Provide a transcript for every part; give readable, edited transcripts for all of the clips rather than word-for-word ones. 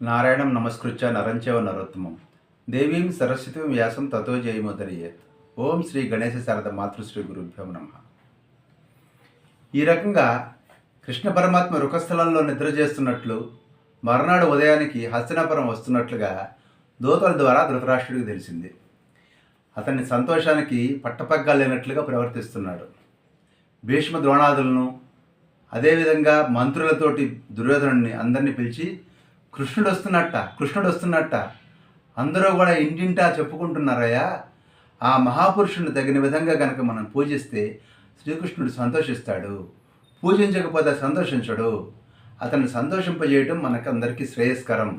నారాయణం నమస్కృత్య నరంచవ నరోత్తమం దేవీం సరస్వతీం వ్యాసం తతో జయముదరయేత్. ఓం శ్రీ గణేశ శారద మాతృశ్రీ గురుభ్యో నమః. ఈ రకంగా కృష్ణ పరమాత్మ రుకస్థలంలో నిద్ర చేస్తున్నట్లు మర్నాడు ఉదయానికి హస్తినాపురం వస్తున్నట్లుగా దూతల ద్వారా ధృతరాష్ట్రుడికి తెలిసింది. అతన్ని సంతోషానికి పట్టపగ్గాలు లేనట్లుగా ప్రవర్తిస్తున్నాడు. భీష్మ ద్రోణాదులను అదేవిధంగా మంత్రులతోటి దుర్యోధనుడిని అందరినీ పిలిచి కృష్ణుడు వస్తున్నట్ట అందరూ కూడా ఇంటింటా చెప్పుకుంటున్నారయ్యా. ఆ మహాపురుషుని తగిన విధంగా కనుక మనం పూజిస్తే శ్రీకృష్ణుడు సంతోషిస్తాడు, పూజించకపోతే సంతోషించడు. అతన్ని సంతోషింపజేయటం మనకందరికీ శ్రేయస్కరం.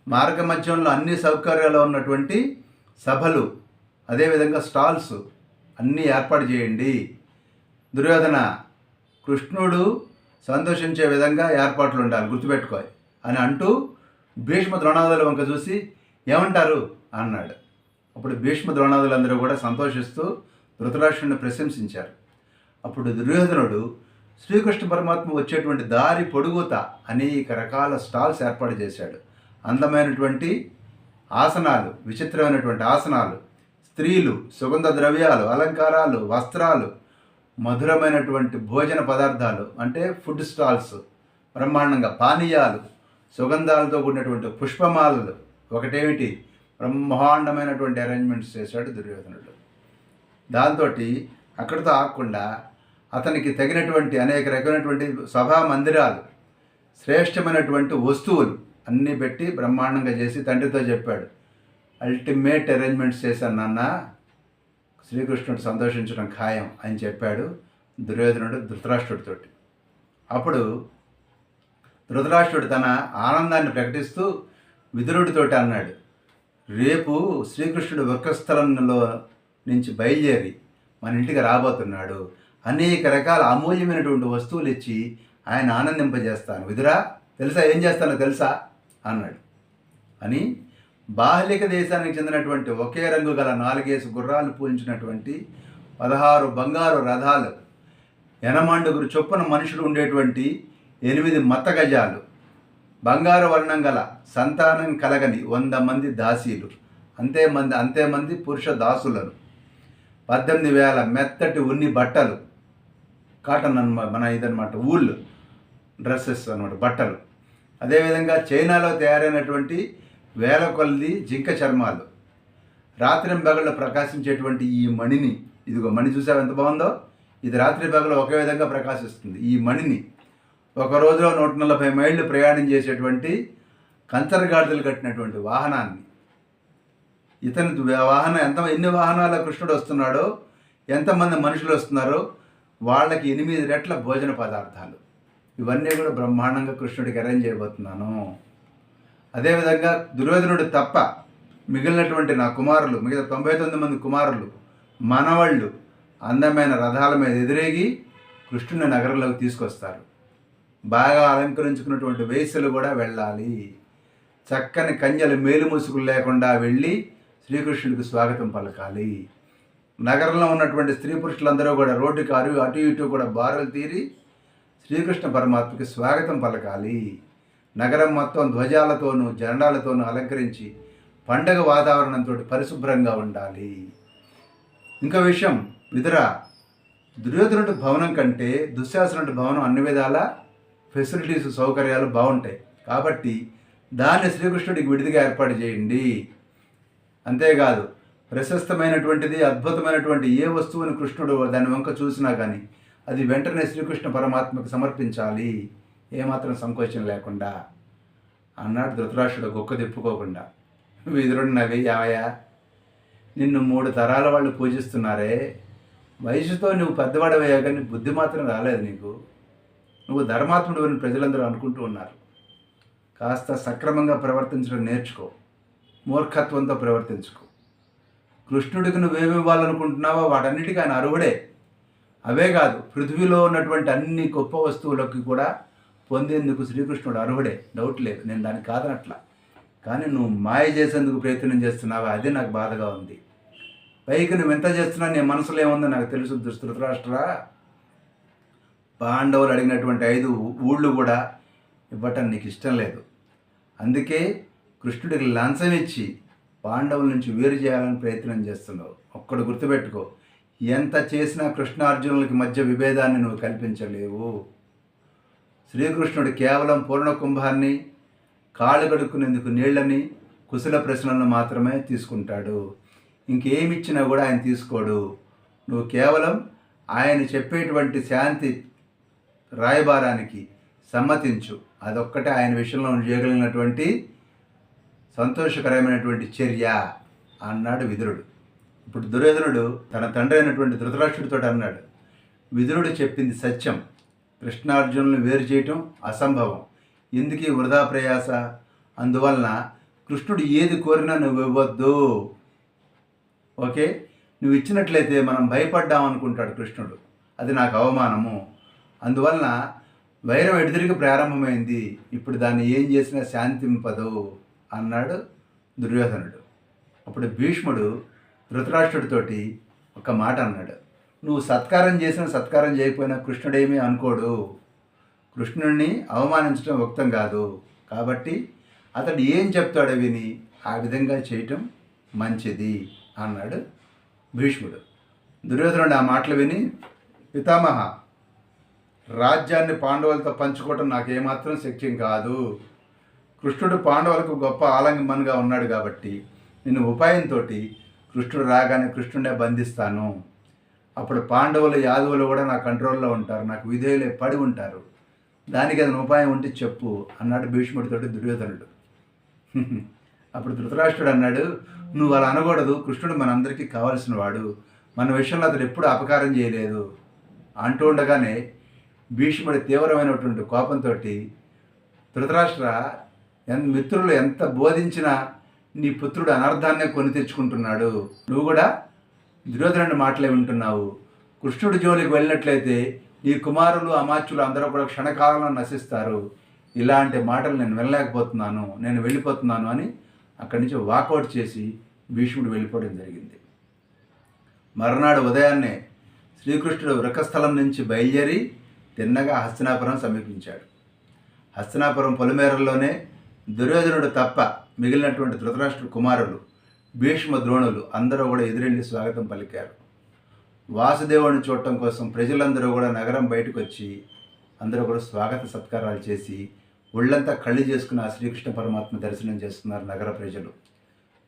మార్గ మధ్యంలో అన్ని సౌకర్యాలు ఉన్నటువంటి సభలు, అదేవిధంగా స్టాల్స్ అన్నీ ఏర్పాటు చేయండి. దుర్యోధన, కృష్ణుడు సంతోషించే విధంగా ఏర్పాట్లు ఉండాలి, గుర్తుపెట్టుకో అని అంటూ భీష్మ ద్రోణాదుల వంక చూసి ఏమంటారు అన్నాడు. అప్పుడు భీష్మ ద్రోణాదులందరూ కూడా సంతోషిస్తూ ధృతరాష్ట్రుడిని ప్రశంసించారు. అప్పుడు దుర్యోధనుడు శ్రీకృష్ణ పరమాత్మ వచ్చేటువంటి దారి పొడుగుతా అనేక రకాల స్టాల్స్ ఏర్పాటు చేశాడు. అందమైనటువంటి ఆసనాలు, విచిత్రమైనటువంటి ఆసనాలు, స్త్రీలు, సుగంధ ద్రవ్యాలు, అలంకారాలు, వస్త్రాలు, మధురమైనటువంటి భోజన పదార్థాలు అంటే ఫుడ్ స్టాల్స్, బ్రహ్మాండంగా పానీయాలు, సుగంధాలతో కూడినటువంటి పుష్పమాలలు, ఒకటేమిటి బ్రహ్మాండమైనటువంటి అరేంజ్మెంట్స్ చేశాడు దుర్యోధనుడు. దాంతో అక్కడితో ఆగకుండా అతనికి తగినటువంటి అనేక రకమైనటువంటి సభా మందిరాలు, శ్రేష్టమైనటువంటి వస్తువులు అన్నీ పెట్టి బ్రహ్మాండంగా చేసి తండ్రితో చెప్పాడు, అల్టిమేట్ అరేంజ్మెంట్స్ చేశాను నాన్న, శ్రీకృష్ణుడు సంతోషించడం ఖాయం అని చెప్పాడు దుర్యోధనుడు ధృతరాష్ట్రుడితోటి. అప్పుడు ధృతరాష్ట్రుడు తన ఆనందాన్ని ప్రకటిస్తూ విదురుడితోటి అన్నాడు, రేపు శ్రీకృష్ణుడు వక్షస్థలంలో నుంచి బయలుదేరి మన ఇంటికి రాబోతున్నాడు. అనేక రకాల అమూల్యమైనటువంటి వస్తువులు ఇచ్చి ఆయన ఆనందింపజేస్తాను. విదురా, తెలుసా ఏం చేస్తానో తెలుసా అన్నాడు. అని బాహ్లిక దేశానికి చెందినటువంటి ఒకే రంగు గల 4 గుర్రాలు పూజించినటువంటి 16 బంగారు రథాలు, ఎనమండుగురు చొప్పున మనుషులు ఉండేటువంటి 8 మత్త గజాలు, బంగారు వర్ణం గల సంతానం కలగని 100 మంది దాసీలు, అంతేమంది పురుష దాసులను, 18,000 మెత్తటి ఉన్ని బట్టలు, కాటన్ ఇదనమాట, ఊల్ డ్రెస్సెస్ అనమాట, బట్టలు. అదేవిధంగా చైనాలో తయారైనటువంటి 1000 కొలది జింక చర్మాలు, రాత్రి పగళ్ళు ప్రకాశించేటువంటి ఈ మణిని, ఇదిగో మణి చూసావు ఎంత బాగుందో, ఇది రాత్రి పగలు ఒకే విధంగా ప్రకాశిస్తుంది. ఈ మణిని ఒక రోజులో 140 మైళ్ళు ప్రయాణం చేసేటువంటి కంచరగాడిదలు కట్టినటువంటి వాహనాన్ని, ఇతని వాహనం ఎన్ని వాహనాల కృష్ణుడు వస్తున్నాడో, ఎంతమంది మనుషులు వస్తున్నారో వాళ్ళకి 8 రెట్ల భోజన పదార్థాలు, ఇవన్నీ కూడా బ్రహ్మాండంగా కృష్ణుడికి అరేంజ్ చేయబోతున్నాను. అదేవిధంగా దుర్యోధనుడు తప్ప మిగిలినటువంటి నా కుమారులు, మిగతా 99 మంది కుమారులు, మనవాళ్ళు అందమైన రథాల మీద ఎదురేగి కృష్ణుని నగరంలోకి తీసుకొస్తారు. బాగా అలంకరించుకున్నటువంటి వేశ్యలు కూడా వెళ్ళాలి. చక్కని కన్యలు మేలు ముసుగులు లేకుండా వెళ్ళి శ్రీకృష్ణుడికి స్వాగతం పలకాలి. నగరంలో ఉన్నటువంటి స్త్రీ పురుషులందరూ కూడా రోడ్డుకి అటు ఇటు కూడా బారులు తీరి శ్రీకృష్ణ పరమాత్మకి స్వాగతం పలకాలి. నగరం మొత్తం ధ్వజాలతోనూ జెండాలతోనూ అలంకరించి పండగ వాతావరణంతో పరిశుభ్రంగా ఉండాలి. ఇంకో విషయం, విదురా, దుర్యోధనుడి భవనం కంటే దుశ్శాసనుడి భవనం అన్ని విధాల ఫెసిలిటీస్, సౌకర్యాలు బాగుంటాయి. కాబట్టి దాన్ని శ్రీకృష్ణుడికి విడిదిగా ఏర్పాటు చేయండి. అంతేకాదు, ప్రశస్తమైనటువంటిది, అద్భుతమైనటువంటి ఏ వస్తువుని కృష్ణుడు దాని వంక చూసినా కానీ అది వెంటనే శ్రీకృష్ణ పరమాత్మకు సమర్పించాలి, ఏమాత్రం సంకోచం లేకుండా అన్నాడు ధృతరాష్ట్రుడు గొక్క తిప్పుకోకుండా. విదురుడు నవ్వి, యావయ్యా, నిన్ను 3 తరాల వాళ్ళు పూజిస్తున్నారే, వయసుతో నువ్వు పెద్దవాడవయ్యా, కానీ బుద్ధి మాత్రం రాలేదు నీకు. నువ్వు ధర్మాత్ముడు అని ప్రజలందరూ అనుకుంటూ ఉన్నారు. కాస్త సక్రమంగా ప్రవర్తించడం నేర్చుకో, మూర్ఖత్వంతో ప్రవర్తించుకో. కృష్ణుడికి నువ్వేమి ఇవ్వాలనుకుంటున్నావో వాటన్నిటికీ ఆయన అర్హుడే. అవే కాదు, పృథ్వీలో ఉన్నటువంటి అన్ని గొప్ప వస్తువులకి కూడా పొందేందుకు శ్రీకృష్ణుడు అర్హుడే, డౌట్ లేదు, నేను దాన్ని కాదనట్లా. కానీ నువ్వు మాయ చేసేందుకు ప్రయత్నం చేస్తున్నావా, అదే నాకు బాధగా ఉంది. పైకి నువ్వు ఎంత చేస్తున్నా నీ మనసులో ఏముందో నాకు తెలుసు ధృతరాష్ట్ర. పాండవులు అడిగినటువంటి 5 ఊళ్ళు కూడా ఇవ్వటం నీకు ఇష్టం లేదు. అందుకే కృష్ణుడికి లంచం ఇచ్చి పాండవుల నుంచి వేరు చేయాలని ప్రయత్నం చేస్తున్నావు. ఒక్కడు గుర్తుపెట్టుకో, ఎంత చేసినా కృష్ణార్జునులకి మధ్య విభేదాన్ని నువ్వు కల్పించలేవు. శ్రీకృష్ణుడు కేవలం పూర్ణ కుంభాన్ని, కాళ్ళు కడుక్కునేందుకు నీళ్ళని, కుశల ప్రశ్నలను మాత్రమే తీసుకుంటాడు. ఇంకేమిచ్చినా కూడా ఆయన తీసుకోడు. నువ్వు కేవలం ఆయన చెప్పేటువంటి శాంతి రాయబారానికి సమ్మతించు. అదొక్కటే ఆయన విషయంలో చేయగలిగినటువంటి సంతోషకరమైనటువంటి చర్య అన్నాడు విదురుడు. ఇప్పుడు దుర్యోధనుడు తన తండ్రి అయినటువంటి ధృతరాష్ట్రుడితో అన్నాడు, విదురుడు చెప్పింది సత్యం, కృష్ణార్జునులను వేరు చేయటం అసంభవం, ఎందుకీ వృధా ప్రయాస, అందువలన కృష్ణుడు ఏది కోరినా నువ్వు ఇవ్వద్దు. ఓకే, నువ్వు ఇచ్చినట్లయితే మనం భయపడ్డామనుకుంటాడు కృష్ణుడు, అది నాకు అవమానము, అందువలన వైరం ఎదురుగా ప్రారంభమైంది, ఇప్పుడు దాన్ని ఏం చేసినా శాంతింపదు అన్నాడు దుర్యోధనుడు. అప్పుడు భీష్ముడు ధృతరాష్ట్రుడితోటి ఒక మాట అన్నాడు, నువ్వు సత్కారం చేసినా సత్కారం చేయకపోయినా కృష్ణుడేమీ అనుకోడు, కృష్ణుడిని అవమానించడం వ్యక్తం కాదు, కాబట్టి అతడు ఏం చెప్తాడో విని ఆ విధంగా చేయటం మంచిది అన్నాడు భీష్ముడు. దుర్యోధనుడు ఆ మాటలు విని, పితామహ, రాజ్యాన్ని పాండవులతో పంచుకోవటం నాకేమాత్రం శక్యం కాదు, కృష్ణుడు పాండవులకు గొప్ప ఆలంబనగా ఉన్నాడు కాబట్టి నేను ఉపాయంతో కృష్ణుడు రాగానే కృష్ణుడే బంధిస్తాను, అప్పుడు పాండవులు యాదవులు కూడా నా కంట్రోల్లో ఉంటారు, నాకు విధేయులే పడి ఉంటారు, దానికి ఏదైనా ఉపాయం ఉంటే చెప్పు అన్నాడు భీష్ముడితోటి దుర్యోధనుడు. అప్పుడు ధృతరాష్ట్రుడు అన్నాడు, నువ్వు అలా అనకూడదు, కృష్ణుడు మనందరికీ కావలసిన వాడు, మన విషయంలో అతడు ఎప్పుడు అపకారం చేయలేదు అంటూ ఉండగానే భీష్ముడి తీవ్రమైనటువంటి కోపంతో, ధృతరాష్ట్ర, మిత్రులు ఎంత బోధించినా నీ పుత్రుడు అనర్థాన్నే కొని తెచ్చుకుంటున్నాడు, నువ్వు కూడా దుర్యోధనుడి మాటలే వింటున్నావు, కృష్ణుడి జోలికి వెళ్ళినట్లయితే నీ కుమారులు అమాత్యులు అందరూ కూడా క్షణకాలంలో నశిస్తారు, ఇలాంటి మాటలు నేను వినలేకపోతున్నాను, నేను వెళ్ళిపోతున్నాను అని అక్కడి నుంచి వాకౌట్ చేసి భీష్ముడు వెళ్ళిపోవడం జరిగింది. మరునాడు ఉదయాన్నే శ్రీకృష్ణుడు వృకస్థలం నుంచి బయలుదేరి తిన్నగా హస్తినాపురం సమీపించాడు. హస్తినాపురం పొలిమేరల్లోనే దుర్యోధనుడు తప్ప మిగిలినటువంటి ధృతరాష్ట్ర కుమారులు, భీష్మ ద్రోణులు అందరూ కూడా ఎదురెళ్ళి స్వాగతం పలికారు. వాసుదేవుడిని చూడటం కోసం ప్రజలందరూ కూడా నగరం బయటకు వచ్చి అందరూ కూడా స్వాగత సత్కారాలు చేసి ఒళ్ళంతా కళ్ళు చేసుకుని ఆ శ్రీకృష్ణ పరమాత్మ దర్శనం చేస్తున్నారు నగర ప్రజలు.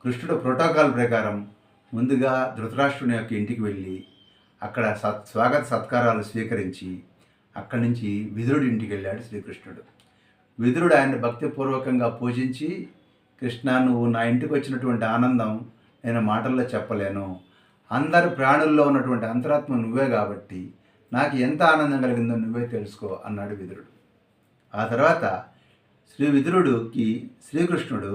కృష్ణుడు ప్రోటోకాల్ ప్రకారం ముందుగా ధృతరాష్ట్రుని యొక్క ఇంటికి వెళ్ళి అక్కడ స్వాగత సత్కారాలు స్వీకరించి అక్కడి నుంచి విదురుడి ఇంటికి వెళ్ళాడు శ్రీకృష్ణుడు. విదురుడు ఆయన్ని భక్తిపూర్వకంగా పూజించి, కృష్ణ, నువ్వు నా ఇంటికి వచ్చినటువంటి ఆనందం నేను మాటల్లో చెప్పలేను, అందరి ప్రాణుల్లో ఉన్నటువంటి అంతరాత్మ నువ్వే కాబట్టి నాకు ఎంత ఆనందం కలిగిందో నువ్వే తెలుసుకో అన్నాడు విదురుడు. ఆ తర్వాత విదురుడికి శ్రీకృష్ణుడు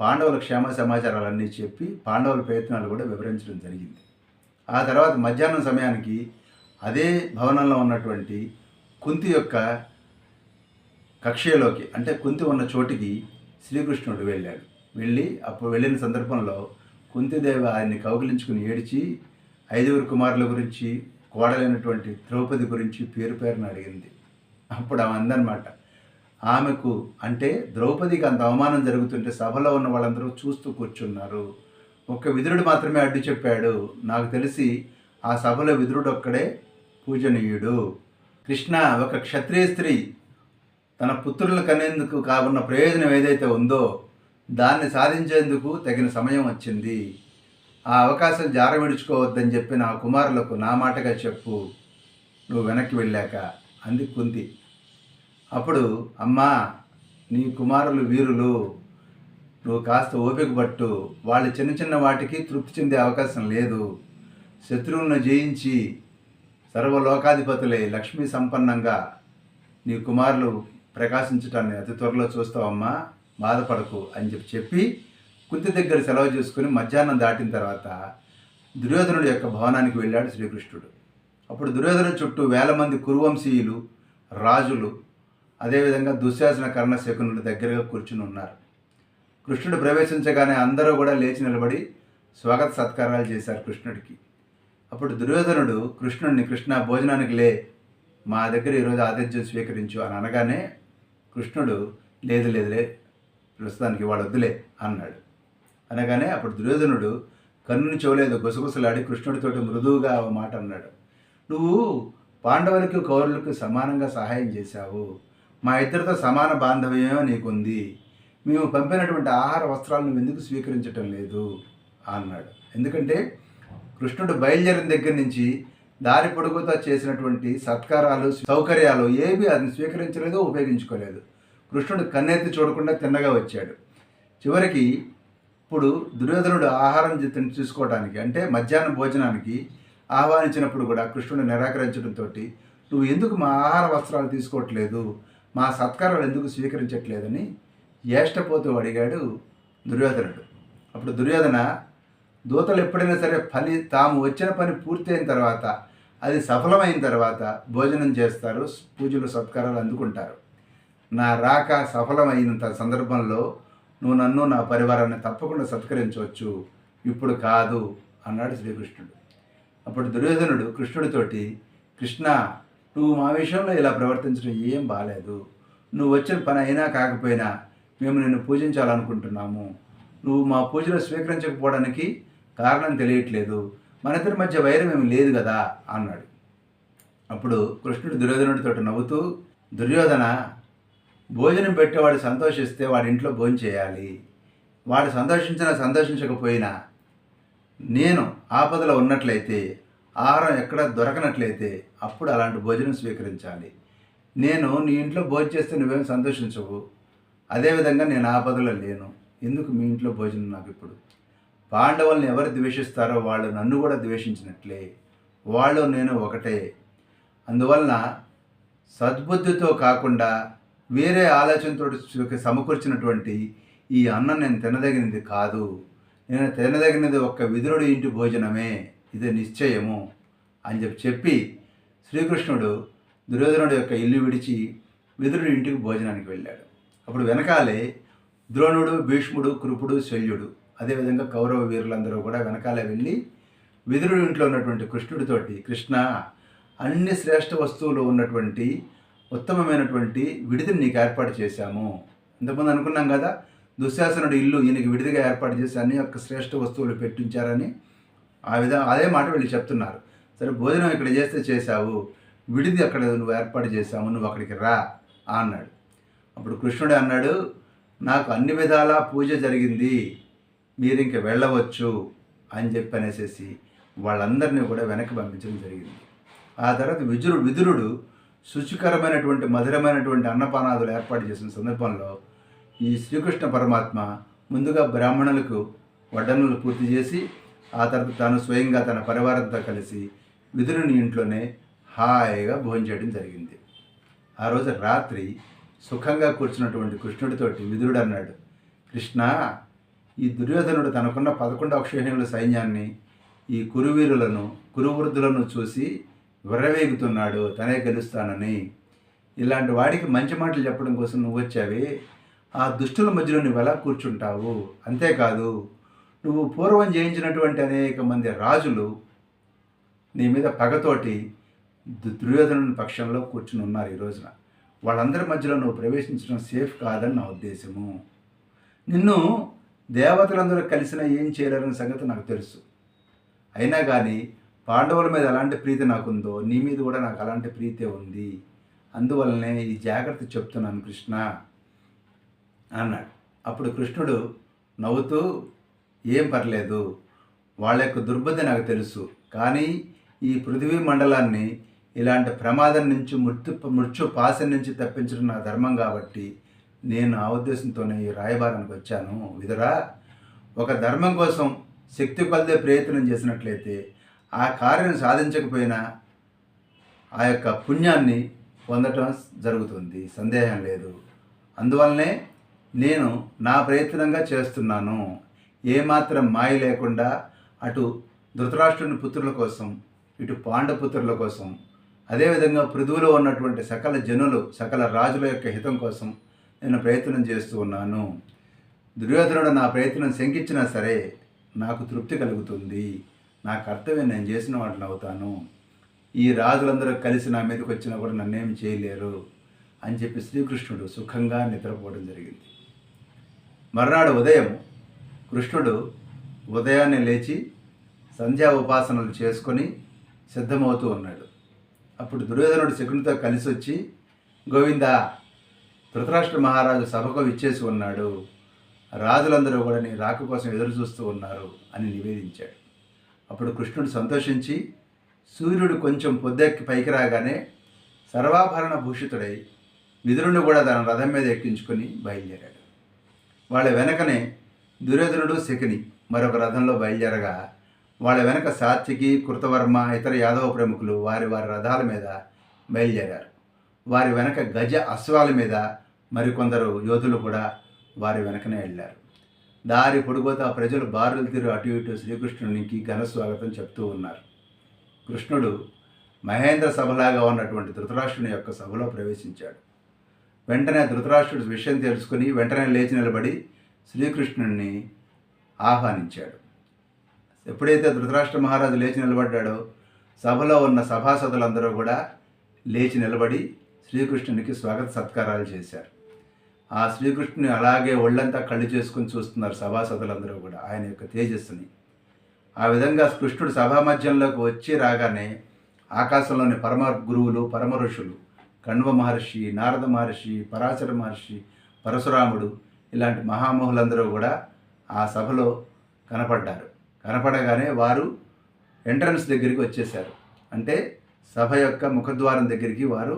పాండవుల క్షేమ సమాచారాలన్నీ చెప్పి పాండవుల ప్రయత్నాలు కూడా వివరించడం జరిగింది. ఆ తర్వాత మధ్యాహ్నం సమయానికి అదే భవనంలో ఉన్నటువంటి కుంతి యొక్క కక్షలోకి, అంటే కుంతి ఉన్న చోటికి శ్రీకృష్ణుడు వెళ్ళాడు. అప్పుడు వెళ్ళిన సందర్భంలో కుంతిదేవి ఆయన్ని కౌగిలించుకుని ఏడిచి 5 కుమారుల గురించి, కోడలైనటువంటి ద్రౌపది గురించి పేరు పేరును అడిగింది. అప్పుడు ఆమె అందనమాట, ఆమెకు అంటే ద్రౌపదికి అంత అవమానం జరుగుతుంటే సభలో ఉన్న వాళ్ళందరూ చూస్తూ కూర్చున్నారు, ఒక్క విదురుడు మాత్రమే అడ్డు చెప్పాడు, నాకు తెలిసి ఆ సభలో విదురుడు ఒక్కడే పూజనీయుడు. కృష్ణ, ఒక క్షత్రియ స్త్రీ తన పుత్రులను కనేందుకు కావున్న ప్రయోజనం ఏదైతే ఉందో దాన్ని సాధించేందుకు తగిన సమయం వచ్చింది, ఆ అవకాశం జారవిడుచుకోవద్దని చెప్పి నా కుమారులకు నా మాటగా చెప్పు, నువ్వు వెనక్కి వెళ్ళాక అంది కుంతి. అప్పుడు, అమ్మా, నీ కుమారులు వీరులు, నువ్వు కాస్త ఓపిక పట్టు, వాళ్ళు చిన్న చిన్న వాటికి తృప్తి చెందే అవకాశం లేదు, శత్రువులను జయించి సర్వలోకాధిపతులై లక్ష్మీ సంపన్నంగా నీ కుమారులు ప్రకాశించటాన్ని అతి త్వరలో చూస్తావమ్మా, బాధపడకు అని చెప్పి కుంతి దగ్గర సెలవు చేసుకుని మధ్యాహ్నం దాటిన తర్వాత దుర్యోధనుడి యొక్క భవనానికి వెళ్ళాడు శ్రీకృష్ణుడు. అప్పుడు దుర్యోధనుడి చుట్టూ 1000 మంది కురువంశీయులు, రాజులు, అదేవిధంగా దుశ్శాసన, కర్ణ, శకునులు దగ్గరగా కూర్చుని ఉన్నారు. కృష్ణుడు ప్రవేశించగానే అందరూ కూడా లేచి నిలబడి స్వాగత సత్కారాలు చేశారు కృష్ణుడికి. అప్పుడు దుర్యోధనుడు కృష్ణుడిని, కృష్ణ, భోజనానికి లే, మా దగ్గర ఈరోజు ఆతిథ్యం స్వీకరించు అని అనగానే కృష్ణుడు, లేదులే ప్రస్తుతానికి వాడు వద్దులే అన్నాడు. అనగానే అప్పుడు దుర్యోధనుడు కన్నుని చెవులేదు గుసగుసలాడి కృష్ణుడితోటి మృదువుగా ఓ మాట అన్నాడు. నువ్వు పాండవులకు కౌరవులకు సమానంగా సహాయం చేశావు. మా ఇద్దరితో సమాన బాంధవ్యమే నీకుంది. మేము పంపినటువంటి ఆహార వస్త్రాలు నువ్వు ఎందుకు స్వీకరించటం లేదు అన్నాడు. ఎందుకంటే కృష్ణుడు బయలుదేరిన దగ్గర నుంచి దారి పొడుగుతో చేసినటువంటి సత్కారాలు సౌకర్యాలు ఏవి అది స్వీకరించలేదు, ఉపయోగించుకోలేదు. కృష్ణుడు కన్నెత్తి చూడకుండా తిన్నగా వచ్చాడు. చివరికి ఇప్పుడు దుర్యోధనుడు ఆహారం తీసుకోవడానికి అంటే మధ్యాహ్నం భోజనానికి ఆహ్వానించినప్పుడు కూడా కృష్ణుడు నిరాకరించడంతో నువ్వు ఎందుకు మా ఆహార వస్త్రాలు తీసుకోవట్లేదు, మా సత్కారాలు ఎందుకు స్వీకరించట్లేదని జ్యేష్ఠపోతూ అడిగాడు దుర్యోధనుడు. అప్పుడు దుర్యోధన, దూతలు ఎప్పుడైనా సరే తాము వచ్చిన పని పూర్తయిన తర్వాత అది సఫలమైన తర్వాత భోజనం చేస్తారు, పూజలు సత్కారాలు అందుకుంటారు. నా రాక సఫలమైన సందర్భంలో నువ్వు నన్ను నా పరివారాన్ని తప్పకుండా సత్కరించవచ్చు, ఇప్పుడు కాదు అన్నాడు శ్రీకృష్ణుడు. అప్పుడు దుర్యోధనుడు కృష్ణుడితోటి, కృష్ణ, నువ్వు మా విషయంలో ఇలా ప్రవర్తించడం ఏం బాలేదు. నువ్వు వచ్చిన పని అయినా కాకపోయినా మేము నిన్ను పూజించాలనుకుంటున్నాము. నువ్వు మా పూజలు స్వీకరించకపోవడానికి కారణం తెలియట్లేదు. మన ఇద్దరి మధ్య వైరం ఏమి లేదు కదా అన్నాడు. అప్పుడు కృష్ణుడు దుర్యోధనుడితో నవ్వుతూ, దుర్యోధన, భోజనం పెట్టేవాడు సంతోషిస్తే వాడి ఇంట్లో భోజనం చేయాలి. వాడు సంతోషించకపోయినా నేను ఆపదలో ఉన్నట్లయితే, ఆహారం ఎక్కడ దొరకనట్లయితే అప్పుడు అలాంటి భోజనం స్వీకరించాలి. నేను నీ ఇంట్లో భోజనం చేస్తే నువ్వేం సంతోషించవు. అదేవిధంగా నేను ఆపదలో లేను, ఎందుకు మీ ఇంట్లో భోజనం నాకు ఇప్పుడు? పాండవుల్ని ఎవరు ద్వేషిస్తారో వాళ్ళు నన్ను కూడా ద్వేషించినట్లే, వాళ్ళు నేను ఒకటే. అందువలన సద్బుద్ధితో కాకుండా వేరే ఆలోచనతో సమకూర్చినటువంటి ఈ అన్నం నేను తినదగినది కాదు. నేను తినదగినది ఒక్క విదురుడి ఇంటి భోజనమే, ఇది నిశ్చయము అని చెప్పి శ్రీకృష్ణుడు దుర్యోధనుడు యొక్క ఇల్లు విడిచి విదురుడి ఇంటికి భోజనానికి వెళ్ళాడు. అప్పుడు వెనకాలే ద్రోణుడు, భీష్ముడు, కృపుడు, శల్యుడు, అదేవిధంగా కౌరవ వీరులందరూ కూడా వెనకాలే వెళ్ళి విదురుడి ఇంట్లో ఉన్నటువంటి కృష్ణుడితోటి, కృష్ణ, అన్ని శ్రేష్ఠ వస్తువులు ఉన్నటువంటి ఉత్తమమైనటువంటి విడిదిని నీకు ఏర్పాటు చేశాము. ఇంతకుముందు అనుకున్నాం కదా, దుశ్శాసనుడి ఇల్లు ఈయనకి విడిదిగా ఏర్పాటు చేసి అన్ని యొక్క శ్రేష్ఠ వస్తువులు పెట్టించారని. అదే మాట వీళ్ళు చెప్తున్నారు. సరే, భోజనం ఇక్కడ చేస్తే చేశావు, విడిది అక్కడ నువ్వు ఏర్పాటు చేశావు, నువ్వు అక్కడికి రా అన్నాడు. అప్పుడు కృష్ణుడు అన్నాడు, నాకు అన్ని విధాలా పూజ జరిగింది, మీరు ఇంక వెళ్ళవచ్చు అని చెప్పి అనేసి వాళ్ళందరినీ కూడా వెనక్కి పంపించడం జరిగింది. ఆ తర్వాత విదురుడు శుచికరమైనటువంటి మధురమైనటువంటి అన్నపానాదులు ఏర్పాటు చేసిన సందర్భంలో ఈ శ్రీకృష్ణ పరమాత్మ ముందుగా బ్రాహ్మణులకు వడ్డనలు పూర్తి చేసి ఆ తర్వాత తాను స్వయంగా తన పరివారంతో కలిసి విదురుని ఇంట్లోనే హాయిగా భోజనం చేయడం జరిగింది. ఆ రోజు రాత్రి సుఖంగా కూర్చున్నటువంటి కృష్ణుడితోటి విదురుడు అన్నాడు, కృష్ణ, ఈ దుర్యోధనుడు తనకున్న 11 అక్షౌహిణుల సైన్యాన్ని, ఈ కురువీరులను, కురువృద్ధులను చూసి విర్రవేగుతున్నాడు తనే గెలుస్తానని. ఇలాంటి వాడికి మంచి మాటలు చెప్పడం కోసం నువ్వు వచ్చావి, ఆ దుష్టుల మధ్యలో నువ్వు ఎలా కూర్చుంటావు? అంతేకాదు, నువ్వు పూర్వం జయించినటువంటి అనేక మంది రాజులు నీ మీద పగతోటి దుర్యోధనుని పక్షంలో కూర్చుని ఉన్నారు ఈ రోజున. వాళ్ళందరి మధ్యలో నువ్వు ప్రవేశించడం సేఫ్ కాదని నా ఉద్దేశము. నిన్ను దేవతలందరూ కలిసినా ఏం చేయలేరన్న సంగతి నాకు తెలుసు. అయినా కానీ పాండవుల మీద ఎలాంటి ప్రీతి నాకుందో నీ మీద కూడా నాకు అలాంటి ప్రీతే ఉంది. అందువల్లనే ఈ జాగ్రత్త చెప్తున్నాను కృష్ణ అన్నాడు. అప్పుడు కృష్ణుడు నవ్వుతూ, ఏం పర్లేదు, వాళ్ళ యొక్క దుర్బుద్ధి నాకు తెలుసు, కానీ ఈ పృథివీ మండలాన్ని ఇలాంటి ప్రమాదం నుంచి మృత్యు పాశం నుంచి తప్పించడం నా ధర్మం కాబట్టి నేను ఆ ఉద్దేశంతోనే ఈ రాయబారానికి వచ్చాను. విదురా, ఒక ధర్మం కోసం శక్తి కొలదే ప్రయత్నం చేసినట్లయితే ఆ కార్యం సాధించకపోయినా ఆ యొక్క పుణ్యాన్ని పొందటం జరుగుతుంది, సందేహం లేదు. అందువల్లనే నేను నా ప్రయత్నంగా చేస్తున్నాను. ఏమాత్రం మాయ లేకుండా అటు ధృతరాష్ట్రుని పుత్రుల కోసం, ఇటు పాండపుత్రుల కోసం, అదేవిధంగా పృథువులో ఉన్నటువంటి సకల జనులు, సకల రాజుల యొక్క హితం కోసం నేను ప్రయత్నం చేస్తూ ఉన్నాను. దుర్యోధనుడు నా ప్రయత్నం శంకించినా సరే నాకు తృప్తి కలుగుతుంది. నా కర్తవ్యం నేను చేసిన వాటిని అవుతాను. ఈ రాజులందరూ కలిసి నా మీదకి వచ్చినా కూడా నన్నేమి చేయలేరు అని చెప్పి శ్రీకృష్ణుడు సుఖంగా నిద్రపోవడం జరిగింది. మర్నాడు ఉదయం కృష్ణుడు ఉదయాన్నే లేచి సంధ్యా ఉపాసనలు చేసుకొని సిద్ధమవుతూ ఉన్నాడు. అప్పుడు దుర్యోధనుడు శకునితో కలిసి వచ్చి, గోవింద, ధృతరాష్ట్ర మహారాజు సభకు విచ్చేసి ఉన్నాడు, రాజులందరూ కూడా నీ రాక కోసం ఎదురు చూస్తూ ఉన్నారు అని నివేదించాడు. అప్పుడు కృష్ణుడు సంతోషించి సూర్యుడు కొంచెం పొద్దెక్కి పైకి రాగానే సర్వాభరణ భూషితుడై విదురుని కూడా తన రథం మీద ఎక్కించుకొని బయలుదేరాడు. వాళ్ళ వెనకనే దుర్యోధనుడు శకుని మరొక రథంలో బయలుదేరగా వాళ్ళ వెనక సాత్వికి, కృతవర్మ, ఇతర యాదవ ప్రముఖులు వారి వారి రథాల మీద బయలుదేరారు. వారి వెనక గజ అశ్వాల మీద మరికొందరు యోధులు కూడా వారి వెనకనే వెళ్ళారు. దారి పొడుగుతా ప్రజలు బారులు తీరు అటు ఇటు శ్రీకృష్ణునికి ఘన స్వాగతం చెప్తూ ఉన్నారు. కృష్ణుడు మహేంద్ర సభలాగా ఉన్నటువంటి ధృతరాష్ట్రుని యొక్క సభలో ప్రవేశించాడు. వెంటనే ధృతరాష్ట్రుడు విషయం తెలుసుకుని వెంటనే లేచి నిలబడి శ్రీకృష్ణుడిని ఆహ్వానించాడు. ఎప్పుడైతే ధృతరాష్ట్ర మహారాజు లేచి నిలబడ్డాడో సభలో ఉన్న సభాసదులందరూ కూడా లేచి నిలబడి శ్రీకృష్ణునికి స్వాగత సత్కారాలు చేశారు. ఆ శ్రీకృష్ణుని అలాగే ఒళ్ళంతా కళ్ళు చేసుకుని చూస్తున్నారు సభాసదులందరూ కూడా ఆయన యొక్క తేజస్సుని. ఆ విధంగా కృష్ణుడు సభా మధ్యంలోకి వచ్చి రాగానే ఆకాశంలోని పరమ గురువులు, పరమ ఋషులు, కణ్వ మహర్షి, నారద మహర్షి, పరాశర మహర్షి, పరశురాముడు ఇలాంటి మహామహులందరూ కూడా ఆ సభలో కనపడ్డారు. కనపడగానే వారు ఎంట్రన్స్ దగ్గరికి వచ్చేశారు. అంటే సభ యొక్క ముఖద్వారం దగ్గరికి వారు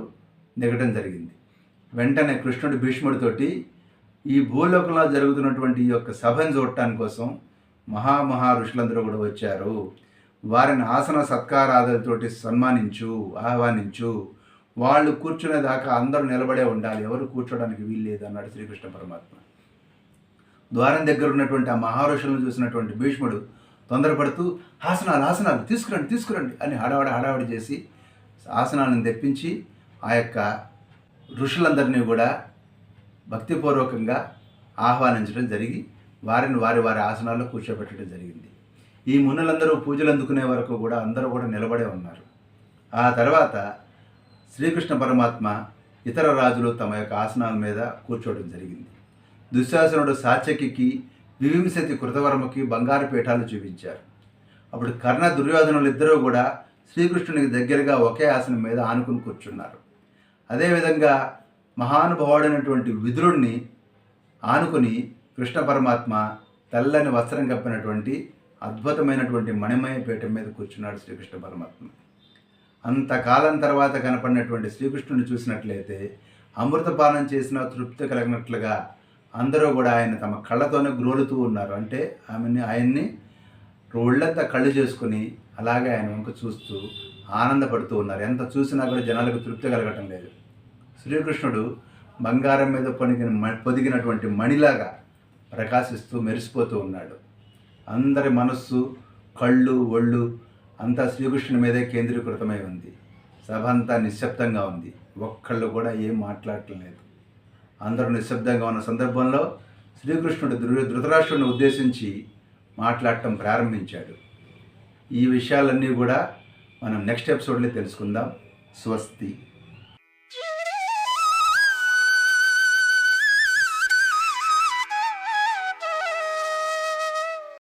దిగడం జరిగింది. వెంటనే కృష్ణుడు భీష్ముడితోటి ఈ భూలోకంలో జరుగుతున్నటువంటి ఈ యొక్క సభను చూడటానికి కోసం మహా ఋషులందరూ కూడా వచ్చారు, వారిని ఆసన సత్కారాదులతోటి సన్మానించు, ఆహ్వానించు, వాళ్ళు కూర్చునేదాకా అందరూ నిలబడే ఉండాలి, ఎవరు కూర్చోడానికి వీల్లేదు అన్నాడు శ్రీకృష్ణ పరమాత్మ. ద్వారం దగ్గర ఉన్నటువంటి ఆ మహారుషులను చూసినటువంటి భీష్ముడు తొందరపడుతూ ఆసనాలు తీసుకురండి అని హడావడి చేసి ఆసనాలను తెప్పించి ఆ యొక్క ఋషులందరినీ కూడా భక్తిపూర్వకంగా ఆహ్వానించడం జరిగి వారిని వారి ఆసనాల్లో కూర్చోబెట్టడం జరిగింది. ఈ మునులందరూ పూజలు అందుకునే వరకు కూడా అందరూ కూడా నిలబడే ఉన్నారు. ఆ తర్వాత శ్రీకృష్ణ పరమాత్మ ఇతర రాజులు తమ యొక్క ఆసనాల మీద కూర్చోవడం జరిగింది. దుశ్శాసనుడు సాత్యకికి, వివింశతి కృతవర్మకి బంగారు పీఠాలు చూపించారు. అప్పుడు కర్ణ, దుర్యోధనులు ఇద్దరూ కూడా శ్రీకృష్ణునికి దగ్గరగా ఒకే ఆసనం మీద ఆనుకుని కూర్చున్నారు. అదేవిధంగా మహానుభావుడైనటువంటి విదురుణ్ణి ఆనుకుని కృష్ణ పరమాత్మ తెల్లని వస్త్రం కప్పినటువంటి అద్భుతమైనటువంటి మణిమయ పీఠం మీద కూర్చున్నాడు శ్రీకృష్ణ పరమాత్మ. అంతకాలం తర్వాత కనపడినటువంటి శ్రీకృష్ణుని చూసినట్లయితే అమృతపానం చేసిన తృప్తి కలిగినట్లుగా అందరూ కూడా ఆయన తమ కళ్ళతోనే గ్రోలుతూ ఉన్నారు. అంటే ఆయన్ని ఒళ్ళంతా కళ్ళు చేసుకుని అలాగే ఆయన వంక చూస్తూ ఆనందపడుతూ ఉన్నారు. ఎంత చూసినా కూడా జనాలకు తృప్తి కలగటం లేదు. శ్రీకృష్ణుడు బంగారం మీద పొదిగినటువంటి మణిలాగా ప్రకాశిస్తూ మెరిసిపోతూ ఉన్నాడు. అందరి మనస్సు, కళ్ళు, ఒళ్ళు అంతా శ్రీకృష్ణుని మీదే కేంద్రీకృతమై ఉంది. సభ అంతా నిశ్శబ్దంగా ఉంది. ఒక్కళ్ళు కూడా ఏం మాట్లాడటం లేదు. అందరూ నిశ్శబ్దంగా ఉన్న సందర్భంలో శ్రీకృష్ణుడు ధృతరాష్ట్రుడిని ఉద్దేశించి మాట్లాడటం ప్రారంభించాడు. ఈ విషయాలన్నీ కూడా మనం నెక్స్ట్ ఎపిసోడ్లో తెలుసుకుందాం. స్వస్తి.